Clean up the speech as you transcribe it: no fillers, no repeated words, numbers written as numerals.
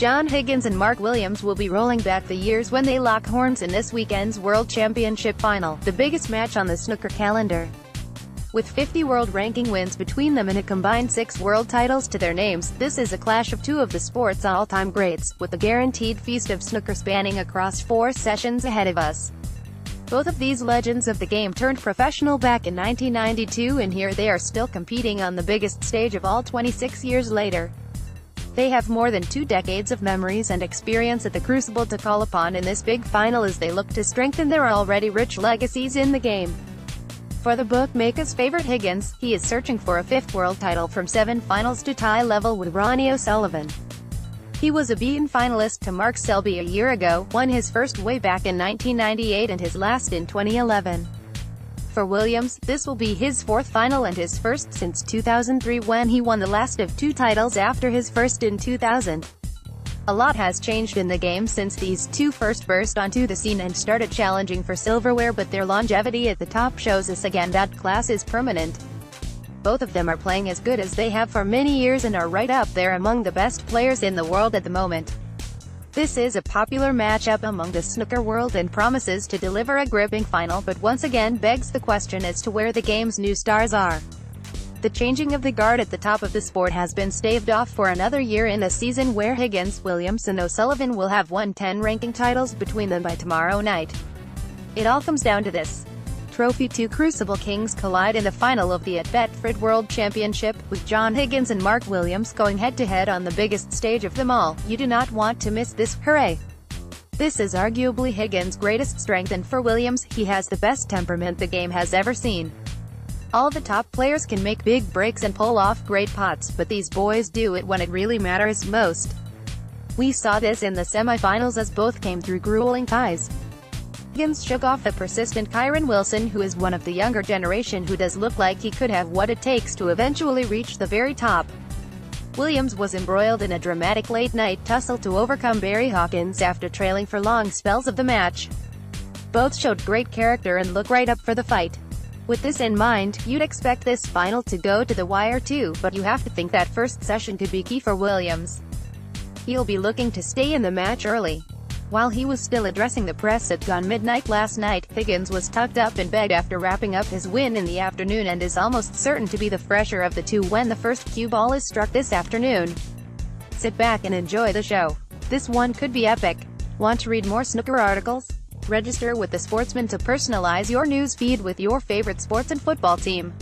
John Higgins and Mark Williams will be rolling back the years when they lock horns in this weekend's World Championship final, the biggest match on the snooker calendar. With 50 world ranking wins between them and a combined 6 world titles to their names, this is a clash of two of the sport's all-time greats, with a guaranteed feast of snooker spanning across 4 sessions ahead of us. Both of these legends of the game turned professional back in 1992, and here they are still competing on the biggest stage of all 26 years later. They have more than 2 decades of memories and experience at the crucible to call upon in this big final as they look to strengthen their already rich legacies in the game. For the bookmaker's favorite Higgins, he is searching for a 5th world title from 7 finals to tie level with Ronnie O'Sullivan. He was a beaten finalist to Mark Selby a year ago, won his first way back in 1998 and his last in 2011. For Williams, this will be his 4th final and his first since 2003 when he won the last of 2 titles after his first in 2000. A lot has changed in the game since these two first burst onto the scene and started challenging for silverware, but their longevity at the top shows us again that class is permanent. Both of them are playing as good as they have for many years and are right up there among the best players in the world at the moment. This is a popular matchup among the snooker world and promises to deliver a gripping final, but once again begs the question as to where the game's new stars are. The changing of the guard at the top of the sport has been staved off for another year in a season where Higgins, Williams and O'Sullivan will have won 10 ranking titles between them by tomorrow night. It all comes down to this. Trophy 2 Crucible Kings collide in the final of the at Betfred World Championship, with John Higgins and Mark Williams going head-to-head on the biggest stage of them all. You do not want to miss this. Hooray! This is arguably Higgins' greatest strength, and for Williams, he has the best temperament the game has ever seen. All the top players can make big breaks and pull off great pots, but these boys do it when it really matters most. We saw this in the semifinals as both came through grueling ties. Higgins shook off the persistent Kyron Wilson, who is one of the younger generation who does look like he could have what it takes to eventually reach the very top. Williams was embroiled in a dramatic late-night tussle to overcome Barry Hawkins after trailing for long spells of the match. Both showed great character and look right up for the fight. With this in mind, you'd expect this final to go to the wire too, but you have to think that first session could be key for Williams. He'll be looking to stay in the match early. While he was still addressing the press at gone midnight last night, Higgins was tucked up in bed after wrapping up his win in the afternoon and is almost certain to be the fresher of the two when the first cue ball is struck this afternoon. Sit back and enjoy the show. This one could be epic. Want to read more snooker articles? Register with The Sportsman to personalize your news feed with your favorite sports and football team.